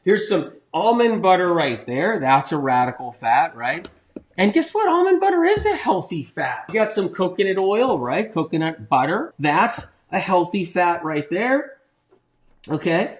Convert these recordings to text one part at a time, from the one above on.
There's some almond butter right there. That's a radical fat, right? And guess what? Almond butter is a healthy fat. You got some coconut oil, right? Coconut butter. That's a healthy fat right there. Okay?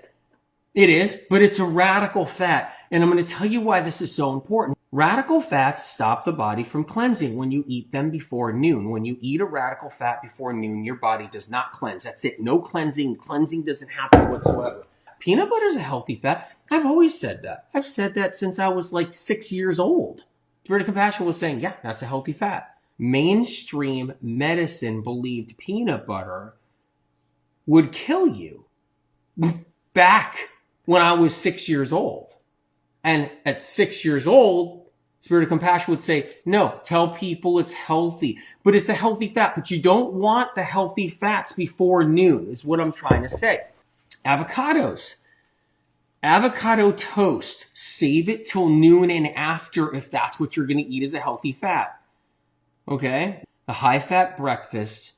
It is, but it's a radical fat. And I'm going to tell you why this is so important. Radical fats stop the body from cleansing when you eat them before noon. When you eat a radical fat before noon, your body does not cleanse. That's it. No cleansing. Cleansing doesn't happen whatsoever. Peanut butter is a healthy fat. I've always said that. I've said that since I was like 6 years old. Spirit of Compassion was saying, yeah, that's a healthy fat. Mainstream medicine believed peanut butter would kill you back when I was 6 years old. And at 6 years old, Spirit of Compassion would say, no, tell people it's healthy. But it's a healthy fat. But you don't want the healthy fats before noon, is what I'm trying to say. Avocados. Avocado toast. Save it till noon and after if that's what you're going to eat as a healthy fat. Okay? The high-fat breakfast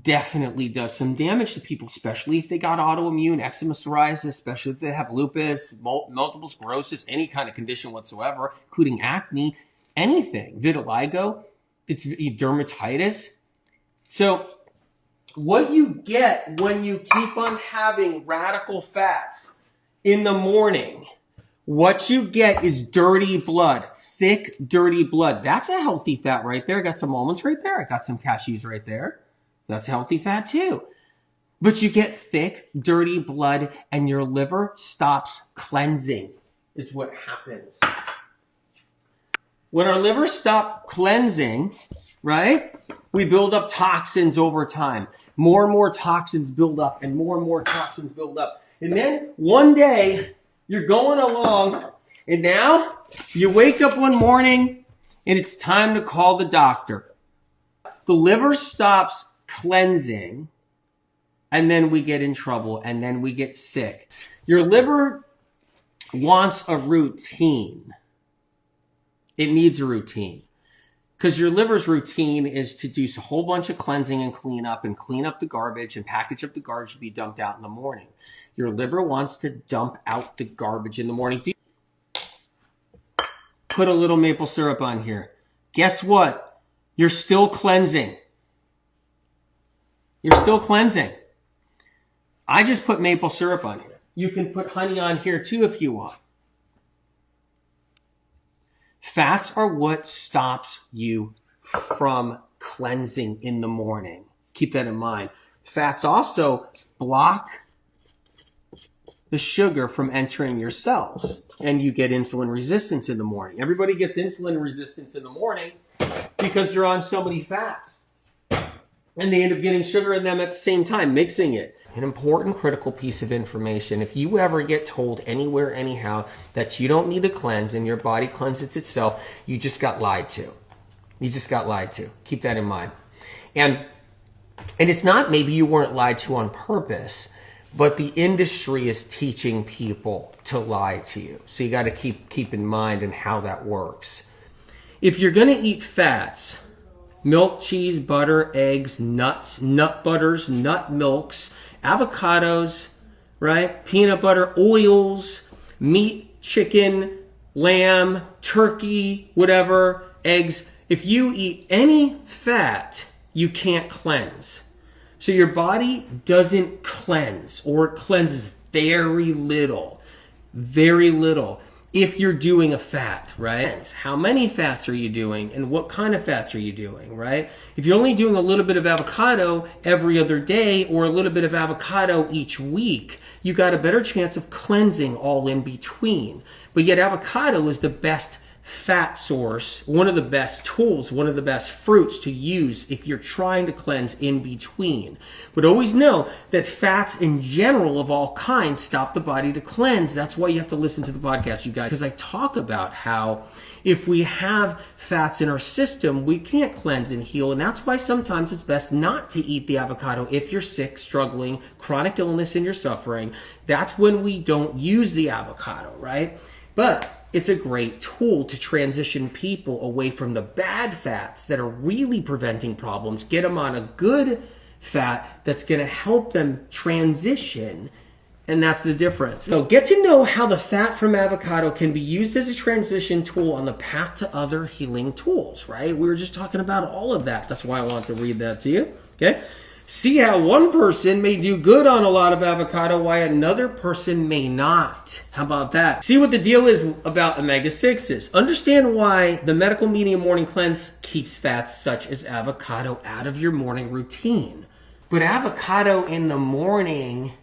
definitely does some damage to people, especially if they got autoimmune, eczema, psoriasis, especially if they have lupus, multiple sclerosis, any kind of condition whatsoever, including acne, anything, vitiligo, it's dermatitis. So what you get when you keep on having radical fats in the morning, what you get is dirty blood, thick, dirty blood. That's a healthy fat right there. I got some almonds right there. I got some cashews right there. That's healthy fat too. But you get thick, dirty blood and your liver stops cleansing is what happens. When our liver stops cleansing, right, we build up toxins over time. More and more toxins build up and more toxins build up. And then one day you're going along and now you wake up one morning and it's time to call the doctor. The liver stops cleansing and then we get in trouble and then we get sick. Your liver wants a routine. It needs a routine because your liver's routine is to do a whole bunch of cleansing and clean up the garbage and package up the garbage to be dumped out in the morning. Your liver wants to dump out the garbage in the morning. Put a little maple syrup on here. Guess what? You're still cleansing. You're still cleansing. I just put maple syrup on here. You can put honey on here too if you want. Fats are what stops you from cleansing in the morning. Keep that in mind. Fats also block the sugar from entering your cells and you get insulin resistance in the morning. Everybody gets insulin resistance in the morning because they're on so many fats. And they end up getting sugar in them at the same time, mixing it. An important critical piece of information. If you ever get told anywhere, anyhow, that you don't need to cleanse and your body cleanses itself, you just got lied to. You just got lied to. Keep that in mind. And it's not maybe you weren't lied to on purpose, but the industry is teaching people to lie to you. So you got to keep in mind and how that works. If you're going to eat fats, milk, cheese, butter, eggs, nuts, nut butters, nut milks, avocados, right? Peanut butter, oils, meat, chicken, lamb, turkey, whatever, eggs. If you eat any fat, you can't cleanse. So your body doesn't cleanse, or it cleanses very little, if you're doing a fat, right? How many fats are you doing and what kind of fats are you doing, right? If you're only doing a little bit of avocado every other day or a little bit of avocado each week, you got a better chance of cleansing all in between. But yet avocado is the best fat source, one of the best tools, one of the best fruits to use if you're trying to cleanse in between. But always know that fats in general of all kinds stop the body to cleanse. That's why you have to listen to the podcast, you guys, because I talk about how if we have fats in our system, we can't cleanse and heal. And that's why sometimes it's best not to eat the avocado if you're sick, struggling, chronic illness, and you're suffering. That's when we don't use the avocado, right? But it's a great tool to transition people away from the bad fats that are really preventing problems, get them on a good fat that's going to help them transition And that's the difference. So get to know how the fat from avocado can be used as a transition tool on the path to other healing tools, right? We were just talking about all of that. That's why I want to read that to you, okay? See how one person may do good on a lot of avocado, why another person may not. How about that? See what the deal is about omega-6s. Understand why the medical medium morning cleanse keeps fats such as avocado out of your morning routine. But avocado in the morning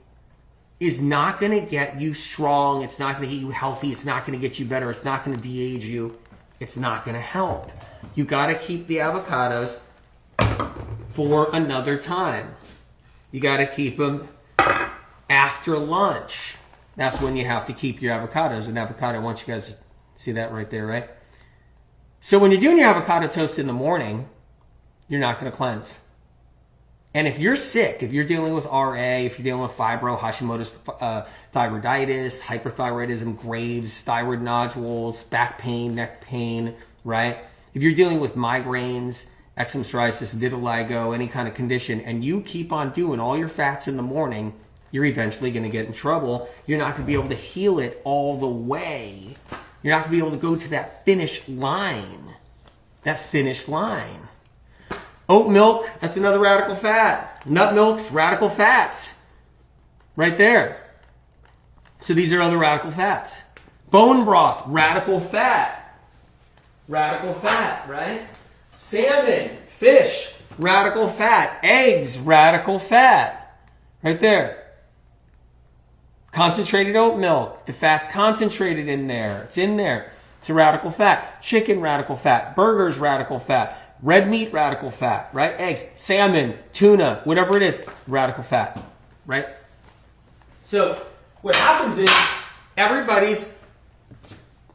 is not going to get you strong. It's not going to get you healthy. It's not going to get you better. It's not going to de-age you. It's not going to help. You got to keep the avocados for another time. You got to keep them after lunch. That's when you have to keep your avocados. An avocado, I want you guys to see that right there, right? So when you're doing your avocado toast in the morning, you're not going to cleanse. And if you're sick, if you're dealing with RA, if you're dealing with fibro, Hashimoto's thyroiditis, hyperthyroidism, Graves, thyroid nodules, back pain, neck pain, right? If you're dealing with migraines, eczema, psoriasis, vitiligo, any kind of condition, and you keep on doing all your fats in the morning, you're eventually going to get in trouble. You're not going to be able to heal it all the way. You're not going to be able to go to that finish line. That finish line. Oat milk, that's another radical fat. Nut milk's radical fats. Right there. So these are other radical fats. Bone broth, radical fat. Radical fat, right? Salmon, fish, radical fat. Eggs, radical fat. Right there. Concentrated oat milk. The fat's concentrated in there. It's in there. It's a radical fat. Chicken, radical fat. Burgers, radical fat. Red meat, radical fat, right? Eggs, salmon, tuna, whatever it is, radical fat, right? So what happens is everybody's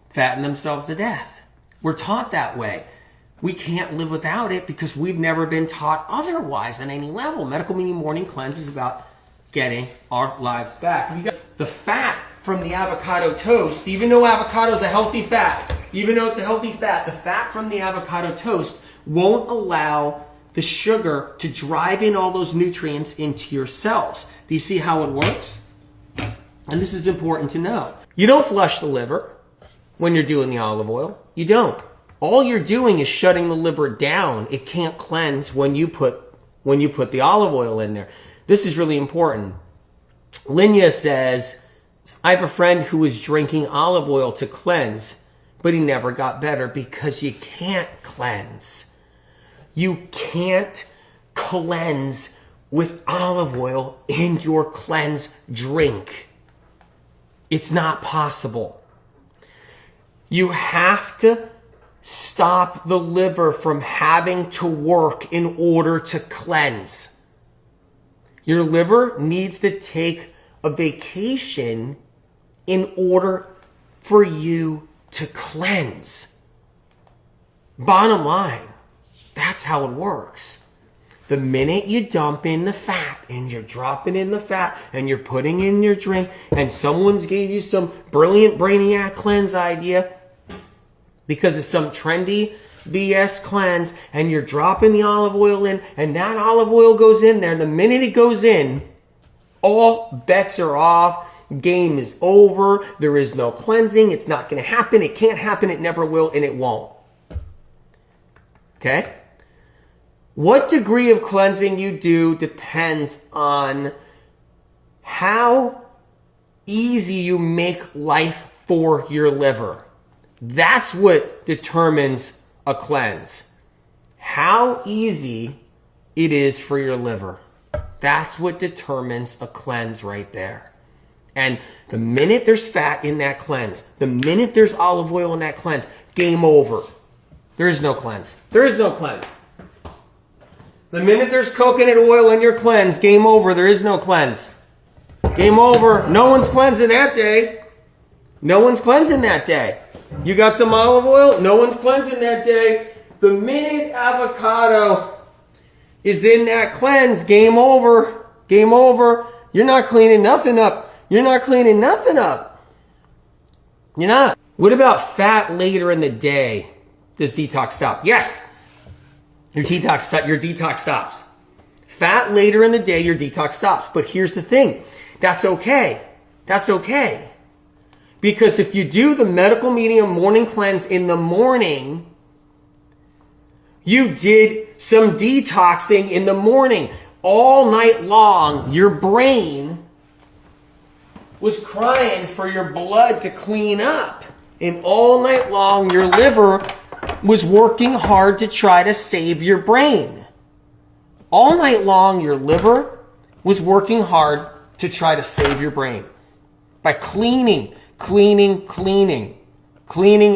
fattening themselves to death. We're taught that way. We can't live without it because we've never been taught otherwise on any level. Medical Meaning Morning Cleanse is about getting our lives back. You got the fat from the avocado toast, even though avocado is a healthy fat, even though it's a healthy fat, the fat from the avocado toast won't allow the sugar to drive in all those nutrients into your cells. Do you see how it works? And this is important to know. You don't flush the liver when you're doing the olive oil. You don't. All you're doing is shutting the liver down. It can't cleanse when you put the olive oil in there. This is really important. Linya says, I have a friend who was drinking olive oil to cleanse, but he never got better because you can't cleanse. You can't cleanse with olive oil in your cleanse drink. It's not possible. You have to stop the liver from having to work in order to cleanse. Your liver needs to take a vacation in order for you to cleanse. Bottom line, that's how it works. The minute you dump in the fat and you're dropping in the fat and you're putting in your drink and someone's gave you some brilliant brainiac cleanse idea because of some trendy BS cleanse and you're dropping the olive oil in and that olive oil goes in there, the minute it goes in, all bets are off. Game is over. There is no cleansing. It's not going to happen. It can't happen. It never will, and it won't. Okay? What degree of cleansing you do depends on how easy you make life for your liver. That's what determines a cleanse. How easy it is for your liver. That's what determines a cleanse right there. And the minute there's fat in that cleanse, the minute there's olive oil in that cleanse, game over. There is no cleanse. There is no cleanse. The minute there's coconut oil in your cleanse, game over. There is no cleanse. Game over. No one's cleansing that day. No one's cleansing that day. You got some olive oil? No one's cleansing that day. The minute avocado is in that cleanse, game over. Game over. You're not cleaning nothing up. You're not cleaning nothing up. You're not. What about fat later in the day? Does detox stop? Yes. Your detox stops. Fat later in the day, your detox stops. But here's the thing. That's okay. That's okay. Because if you do the medical medium morning cleanse in the morning, you did some detoxing in the morning. All night long, your brain was crying for your blood to clean up. And all night long, your liver was working hard to try to save your brain. All night long, your liver was working hard to try to save your brain. By cleaning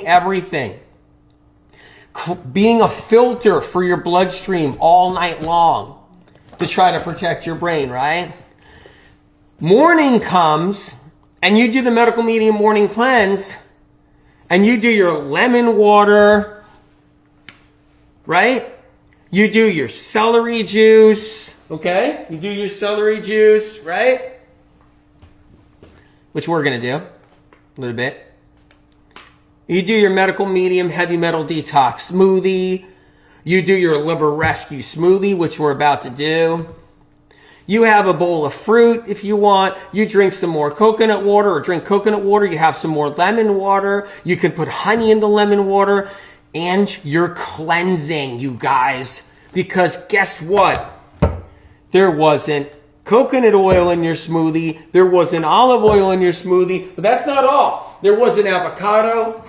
everything. Being a filter for your bloodstream all night long to try to protect your brain, right? Morning comes and you do the medical medium morning cleanse and you do your lemon water, right? You do your celery juice, okay? You do your celery juice, right? Which we're going to do a little bit. You do your medical medium heavy metal detox smoothie. You do your liver rescue smoothie, which we're about to do. You have a bowl of fruit if you want. You drink some more coconut water or drink coconut water. You have some more lemon water. You can put honey in the lemon water. And you're cleansing, you guys. Because guess what? There wasn't coconut oil in your smoothie. There wasn't olive oil in your smoothie. But that's not all. There wasn't avocado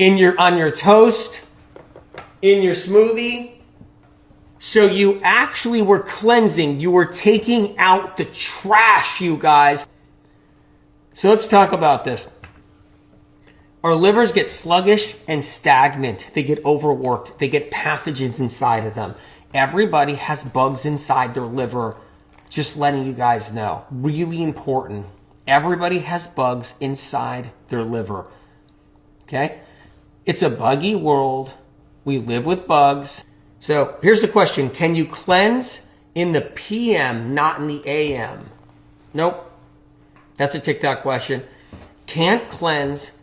on your toast, in your smoothie. So you actually were cleansing. You were taking out the trash, you guys. So let's talk about this. Our livers get sluggish and stagnant. They get overworked. They get pathogens inside of them. Everybody has bugs inside their liver. Just letting you guys know. Really important. Everybody has bugs inside their liver. Okay? It's a buggy world. We live with bugs. So here's the question. Can you cleanse in the PM, not in the AM? Nope. That's a TikTok question. Can't cleanse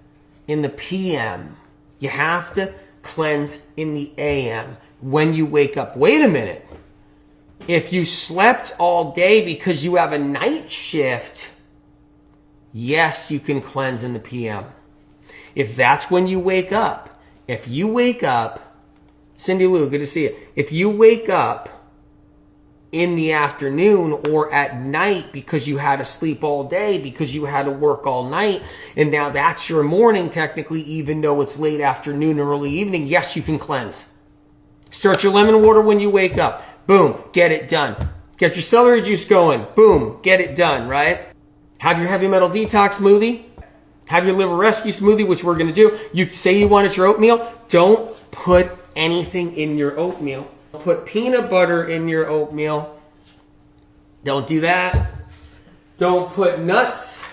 in the PM. You have to cleanse in the AM when you wake up. Wait a minute. If you slept all day because you have a night shift, yes, you can cleanse in the PM. If that's when you wake up, Cindy Lou, good to see you. If you wake up in the afternoon or at night because you had to sleep all day, because you had to work all night, and now that's your morning technically, even though it's late afternoon or early evening, yes, you can cleanse. Start your lemon water when you wake up. Boom, get it done. Get your celery juice going. Boom, get it done, right? Have your heavy metal detox smoothie. Have your liver rescue smoothie, which we're going to do. You say you want it your oatmeal. Don't put anything in your oatmeal. Put peanut butter in your oatmeal. Don't do that. Don't put nuts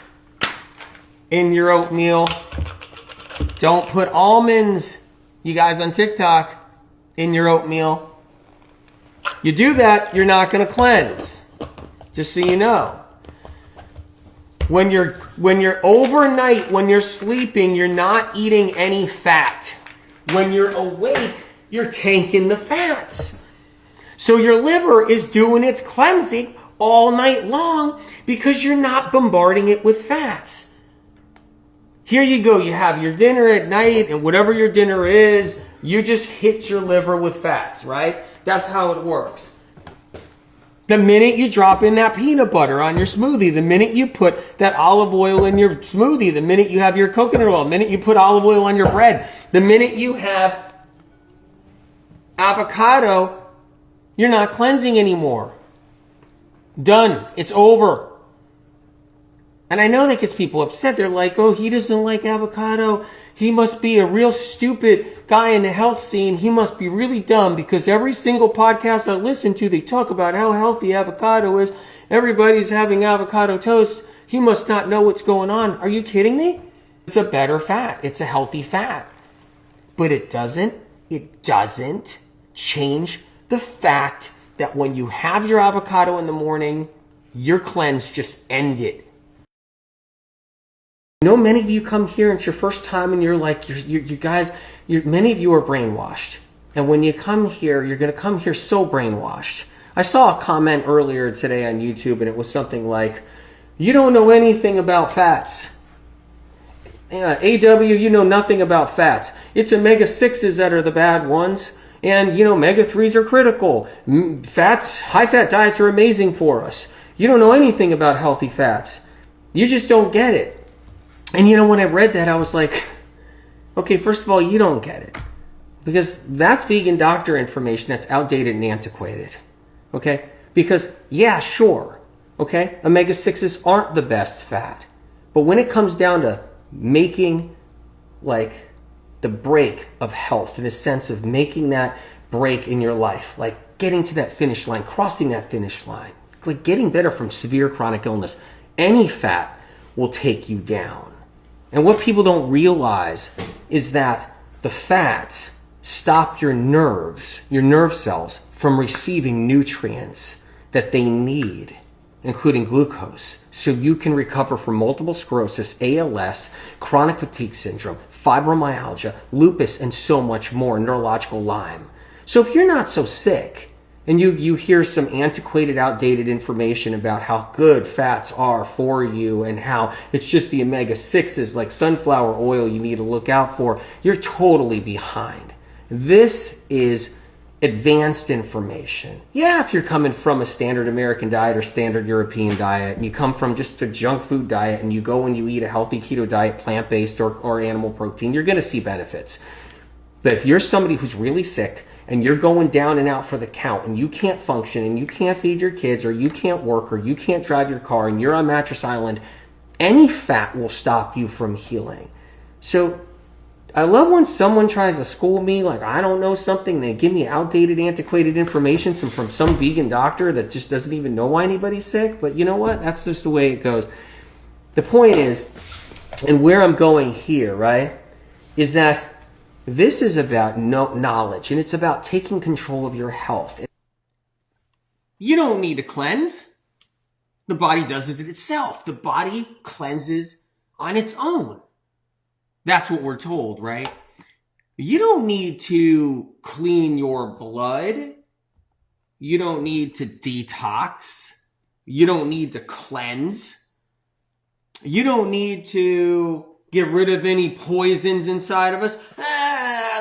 in your oatmeal. Don't put almonds, you guys on TikTok, in your oatmeal. You do that, you're not going to cleanse. Just so you know. When you're overnight, when you're sleeping, you're not eating any fat. When you're awake, you're tanking the fats. So your liver is doing its cleansing all night long because you're not bombarding it with fats. Here you go. You have your dinner at night, and whatever your dinner is, you just hit your liver with fats, right? That's how it works. The minute you drop in that peanut butter on your smoothie, the minute you put that olive oil in your smoothie, the minute you have your coconut oil, the minute you put olive oil on your bread, the minute you have avocado, you're not cleansing anymore. Done. It's over. And I know that gets people upset. They're like, oh, he doesn't like avocado. He must be a real stupid guy in the health scene. He must be really dumb because every single podcast I listen to, they talk about how healthy avocado is. Everybody's having avocado toast. He must not know what's going on. Are you kidding me? It's a better fat. It's a healthy fat. But it doesn't change the fact that when you have your avocado in the morning, your cleanse just ended. I know many of you come here and it's your first time and you're like, many of you are brainwashed. And when you come here, you're going to come here so brainwashed. I saw a comment earlier today on YouTube and it was something like, You don't know anything about fats. AW, you know nothing about fats. It's omega-6s that are the bad ones. And, omega-3s are critical. Fats, high-fat diets are amazing for us. You don't know anything about healthy fats. You just don't get it. And, when I read that, I was like, okay, first of all, you don't get it. Because that's vegan doctor information that's outdated and antiquated. Okay? Because, yeah, sure. Okay? Omega-6s aren't the best fat. But when it comes down to making, the break of health, in the sense of making that break in your life, like getting to that finish line, crossing that finish line, like getting better from severe chronic illness, any fat will take you down. And what people don't realize is that the fats stop your nerve cells from receiving nutrients that they need, including glucose, so you can recover from multiple sclerosis, ALS, chronic fatigue syndrome, fibromyalgia, lupus, and so much more, neurological Lyme. So if you're not so sick, and you hear some antiquated, outdated information about how good fats are for you and how it's just the omega-6s like sunflower oil you need to look out for, you're totally behind. This is advanced information. Yeah, if you're coming from a standard American diet or standard European diet, and you come from just a junk food diet and you go and you eat a healthy keto diet, plant-based or animal protein, you're going to see benefits. But if you're somebody who's really sick and you're going down and out for the count and you can't function and you can't feed your kids or you can't work or you can't drive your car and you're on Mattress Island, any fat will stop you from healing. So I love when someone tries to school me like I don't know something and they give me outdated, antiquated information from some vegan doctor that just doesn't even know why anybody's sick. But you know what? That's just the way it goes. The point is, and where I'm going here, right, is that this is about knowledge, and it's about taking control of your health. You don't need to cleanse. The body does it itself. The body cleanses on its own. That's what we're told, right? You don't need to clean your blood. You don't need to detox. You don't need to cleanse. You don't need to get rid of any poisons inside of us.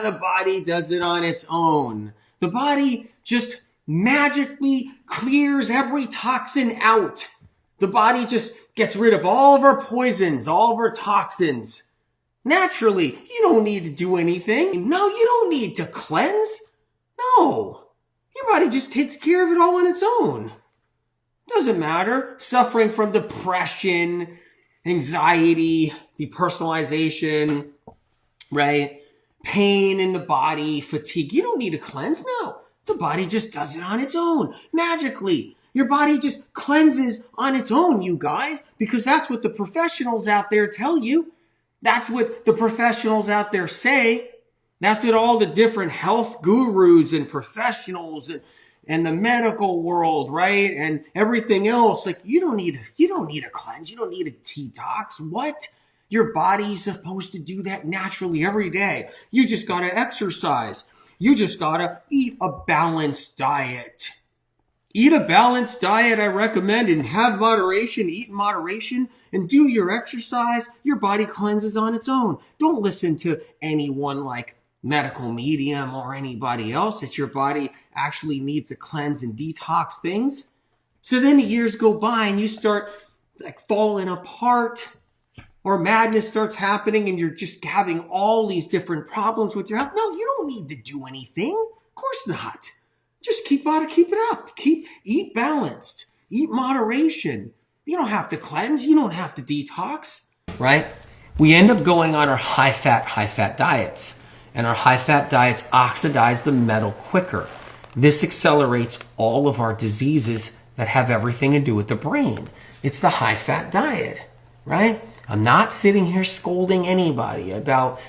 The body does it on its own. The body just magically clears every toxin out. The body just gets rid of all of our poisons, all of our toxins. Naturally, you don't need to do anything. No, you don't need to cleanse. No. Your body just takes care of it all on its own. Doesn't matter. Suffering from depression, anxiety, depersonalization, right? Pain in the body, fatigue. You don't need to cleanse. No. The body just does it on its own. Magically. Your body just cleanses on its own, you guys, because that's what the professionals out there tell you. That's what the professionals out there say. That's what all the different health gurus and professionals and the medical world, right? And everything else. Like, you don't need a cleanse. You don't need a detox. What? Your body's supposed to do that naturally every day. You just gotta exercise. You just gotta eat a balanced diet. Eat a balanced diet, I recommend, and have moderation, eat in moderation, and do your exercise. Your body cleanses on its own. Don't listen to anyone like medical medium or anybody else that your body actually needs to cleanse and detox things. So then the years go by and you start like falling apart, or madness starts happening and you're just having all these different problems with your health. No, you don't need to do anything. Of course not. Just keep it up. Eat balanced. Eat moderation. You don't have to cleanse. You don't have to detox. Right? We end up going on our high-fat diets. And our high-fat diets oxidize the metal quicker. This accelerates all of our diseases that have everything to do with the brain. It's the high-fat diet. Right? I'm not sitting here scolding anybody about,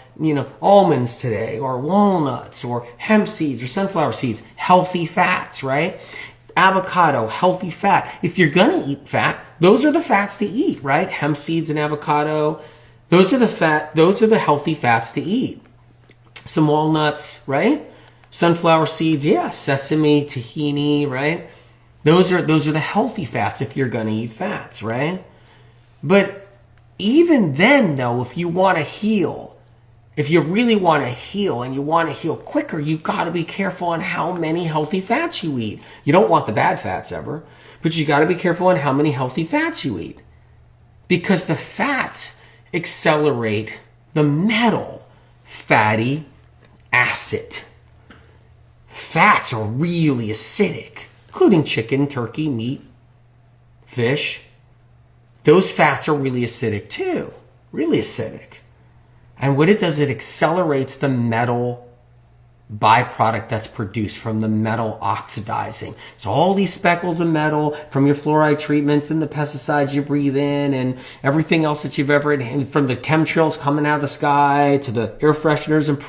almonds today or walnuts or hemp seeds or sunflower seeds, healthy fats, right? Avocado, healthy fat. If you're going to eat fat, those are the fats to eat, right? Hemp seeds and avocado, those are the healthy fats to eat. Some walnuts, right? Sunflower seeds, yeah, sesame, tahini, right? Those are the healthy fats if you're going to eat fats, right? But even then, though, if you want to heal, if you really want to heal and you want to heal quicker, you've got to be careful on how many healthy fats you eat. You don't want the bad fats ever, but you got to be careful on how many healthy fats you eat. Because the fats accelerate the metal fatty acid. Fats are really acidic, including chicken, turkey, meat, fish. Those fats are really acidic too, really acidic. And what it does, it accelerates the metal byproduct that's produced from the metal oxidizing. So all these speckles of metal from your fluoride treatments and the pesticides you breathe in and everything else that you've ever had, from the chemtrails coming out of the sky to the air fresheners and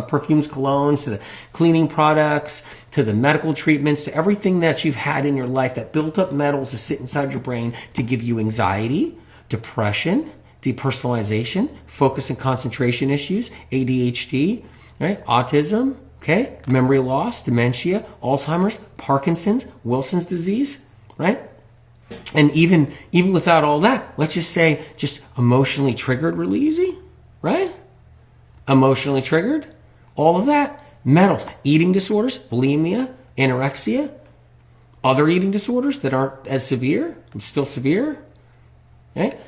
perfumes, colognes, to the cleaning products, to the medical treatments, to everything that you've had in your life that built up metals to sit inside your brain to give you anxiety, depression, depersonalization, focus and concentration issues, ADHD, right? Autism, okay? Memory loss, dementia, Alzheimer's, Parkinson's, Wilson's disease, right? And even without all that, let's just say just emotionally triggered really easy, right? Emotionally triggered, all of that. Metals, eating disorders, bulimia, anorexia, other eating disorders that aren't as severe, but still severe, right?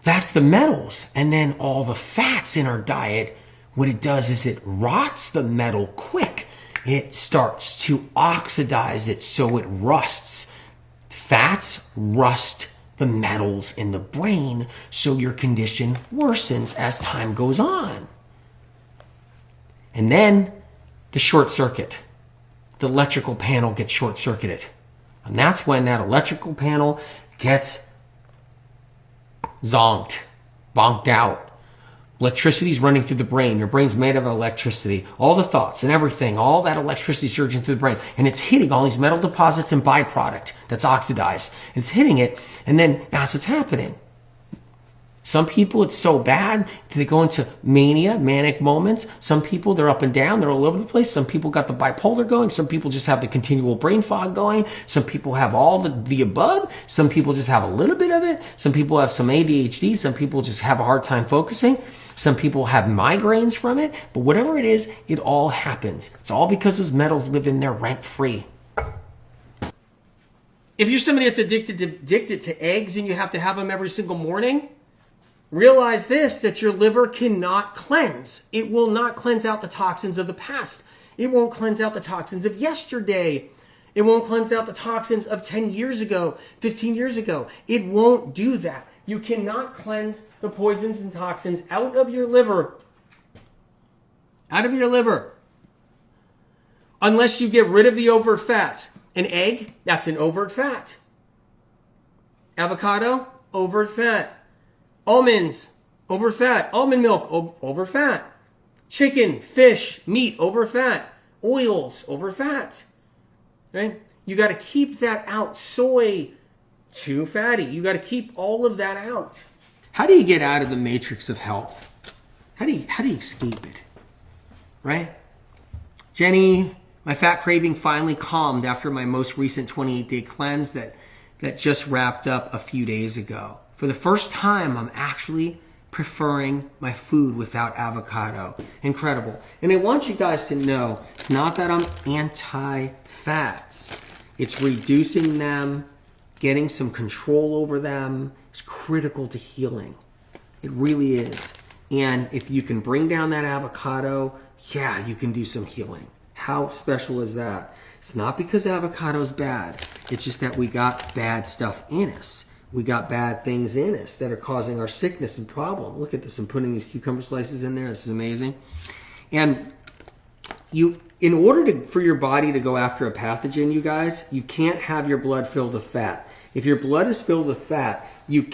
That's the metals. And then all the fats in our diet, what it does is it rots the metal quick. It starts to oxidize it so it rusts. Fats rust the metals in the brain, so your condition worsens as time goes on. And then the short circuit. The electrical panel gets short circuited. And that's when that electrical panel gets zonked, bonked out. Electricity's running through the brain. Your brain's made of electricity. All the thoughts and everything, all that electricity is surging through the brain. And it's hitting all these metal deposits and byproduct that's oxidized. It's hitting it, and then that's what's happening. Some people, it's so bad that they go into mania, manic moments. Some people, they're up and down. They're all over the place. Some people got the bipolar going. Some people just have the continual brain fog going. Some people have all the above. Some people just have a little bit of it. Some people have some ADHD. Some people just have a hard time focusing. Some people have migraines from it. But whatever it is, it all happens. It's all because those metals live in there rent-free. If you're somebody that's addicted to eggs and you have to have them every single morning, realize this, that your liver cannot cleanse. It will not cleanse out the toxins of the past. It won't cleanse out the toxins of yesterday. It won't cleanse out the toxins of 10 years ago, 15 years ago. It won't do that. You cannot cleanse the poisons and toxins out of your liver. Out of your liver. Unless you get rid of the overt fats. An egg, that's an overt fat. Avocado, overt fat. Almonds, over fat. Almond milk, over fat. Chicken, fish, meat, over fat. Oils, over fat. Right? You got to keep that out. Soy, too fatty. You got to keep all of that out. How do you get out of the matrix of health? How do you escape it? Right? Jenny, my fat craving finally calmed after my most recent 28-day cleanse that just wrapped up a few days ago. For the first time, I'm actually preferring my food without avocado. Incredible. And I want you guys to know, it's not that I'm anti-fats. It's reducing them, getting some control over them. It's critical to healing. It really is. And if you can bring down that avocado, yeah, you can do some healing. How special is that? It's not because avocado is bad. It's just that we got bad stuff in us. We got bad things in us that are causing our sickness and problem. Look at this. I'm putting these cucumber slices in there. This is amazing. And in order for your body to go after a pathogen, you guys, you can't have your blood filled with fat. If your blood is filled with fat, your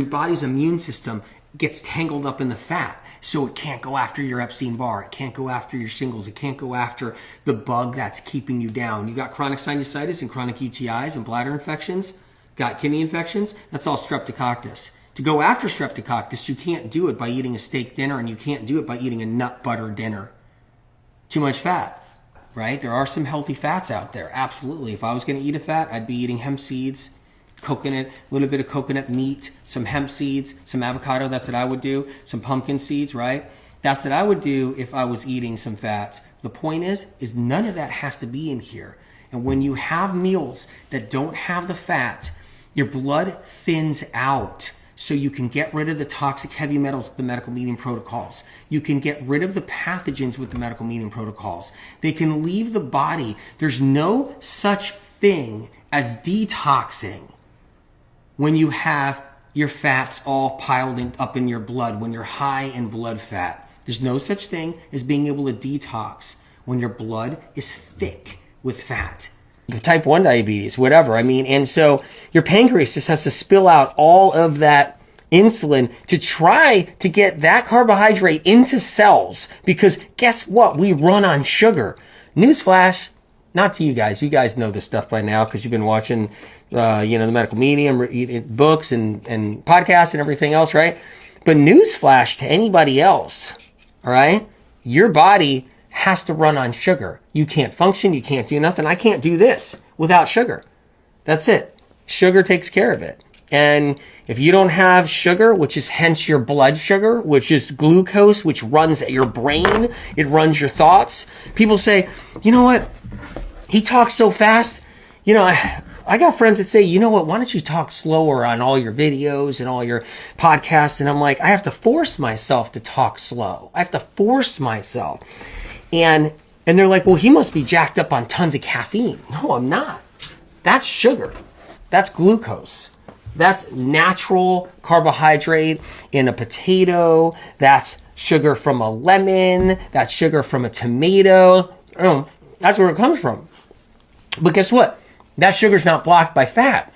body's immune system gets tangled up in the fat. So it can't go after your Epstein-Barr. It can't go after your shingles. It can't go after the bug that's keeping you down. You got chronic sinusitis and chronic UTIs and bladder infections. Got kidney infections? That's all streptococcus. To go after streptococcus, you can't do it by eating a steak dinner, and you can't do it by eating a nut butter dinner. Too much fat, right? There are some healthy fats out there, absolutely. If I was going to eat a fat, I'd be eating hemp seeds, coconut, a little bit of coconut meat, some hemp seeds, some avocado. That's what I would do. Some pumpkin seeds, right? That's what I would do if I was eating some fats. The point is none of that has to be in here. And when you have meals that don't have the fat, your blood thins out. So you can get rid of the toxic heavy metals with the medical medium protocols. You can get rid of the pathogens with the medical medium protocols. They can leave the body. There's no such thing as detoxing when you have your fats all piled up in your blood, when you're high in blood fat. There's no such thing as being able to detox when your blood is thick with fat. Type 1 diabetes, whatever. I mean, and so your pancreas just has to spill out all of that insulin to try to get that carbohydrate into cells, because guess what? We run on sugar. Newsflash, not to you guys. You guys know this stuff by now because you've been watching, the medical medium, books and podcasts and everything else, right? But newsflash to anybody else, all right? Your body has to run on sugar. You can't function. You can't do nothing. I can't do this without sugar. That's it. Sugar takes care of it. And if you don't have sugar, which is hence your blood sugar, which is glucose, which runs your brain, it runs your thoughts. People say, you know what? He talks so fast. You know, I got friends that say, you know what? Why don't you talk slower on all your videos and all your podcasts? And I'm like, I have to force myself to talk slow. I have to force myself. And they're like, well, he must be jacked up on tons of caffeine. No, I'm not. That's sugar. That's glucose. That's natural carbohydrate in a potato. That's sugar from a lemon. That's sugar from a tomato. That's where it comes from. But guess what? That sugar's not blocked by fat.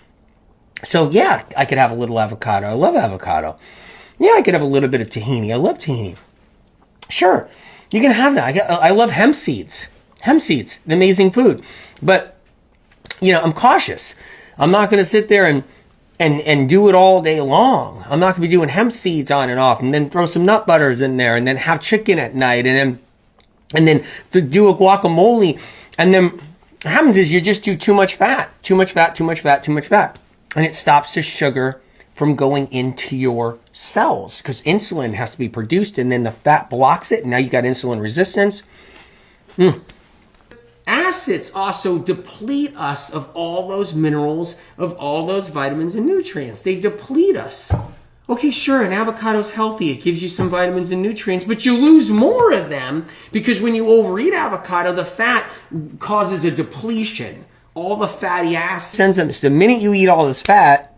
So yeah, I could have a little avocado. I love avocado. Yeah, I could have a little bit of tahini. I love tahini. Sure. You can have that. I love hemp seeds. Hemp seeds, an amazing food. But, I'm cautious. I'm not going to sit there and do it all day long. I'm not going to be doing hemp seeds on and off, and then throw some nut butters in there, and then have chicken at night, and then to do a guacamole. And then what happens is you just do too much fat, and it stops the sugar from going into your cells, because insulin has to be produced, and then the fat blocks it, and now you got insulin resistance. Acids also deplete us of all those minerals, of all those vitamins and nutrients. They deplete us. Okay, sure, an avocado's healthy. It gives you some vitamins and nutrients, but you lose more of them because when you overeat avocado, the fat causes a depletion. All the fatty acids. The minute you eat all this fat,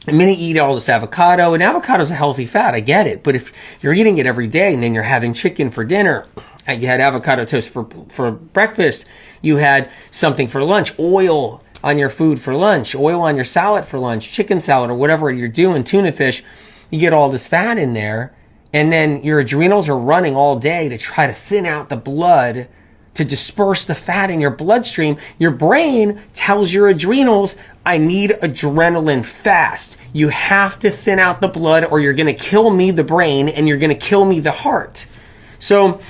the minute you eat all this avocado, and avocado's a healthy fat, I get it. But if you're eating it every day and then you're having chicken for dinner, you had avocado toast for breakfast, you had something for lunch, oil on your food for lunch, oil on your salad for lunch, chicken salad or whatever you're doing, tuna fish, you get all this fat in there, and then your adrenals are running all day to try to thin out the blood, to disperse the fat in your bloodstream. Your brain tells your adrenals, I need adrenaline fast. You have to thin out the blood or you're going to kill me, the brain, and you're going to kill me, the heart. So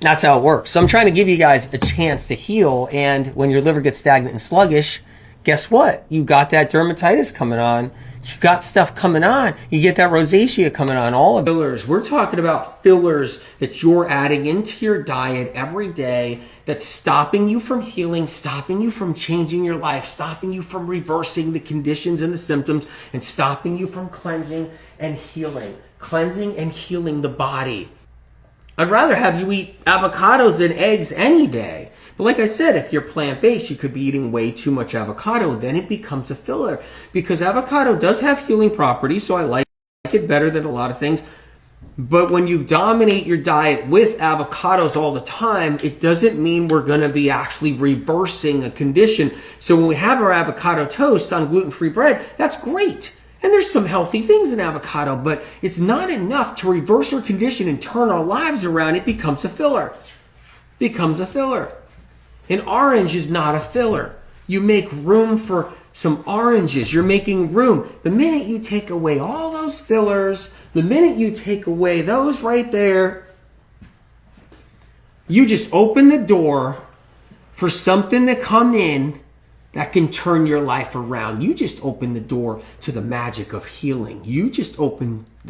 that's how it works. So I'm trying to give you guys a chance to heal. And when your liver gets stagnant and sluggish, guess what? You got that dermatitis coming on. You got stuff coming on. You get that rosacea coming on. All of fillers. We're talking about fillers that you're adding into your diet every day that's stopping you from healing, stopping you from changing your life, stopping you from reversing the conditions and the symptoms, and stopping you from cleansing and healing. Cleansing and healing the body. I'd rather have you eat avocados than eggs any day. But like I said, if you're plant-based, you could be eating way too much avocado, and then it becomes a filler. Because avocado does have healing properties, so I like it better than a lot of things. But when you dominate your diet with avocados all the time, it doesn't mean we're going to be actually reversing a condition. So when we have our avocado toast on gluten-free bread, that's great. And there's some healthy things in avocado, but it's not enough to reverse our condition and turn our lives around. It becomes a filler. Becomes a filler. An orange is not a filler. You make room for some oranges. You're making room. The minute you take away all those fillers, the minute you take away those right there, you just open the door for something to come in that can turn your life around. You just open the door to the magic of healing. You just open the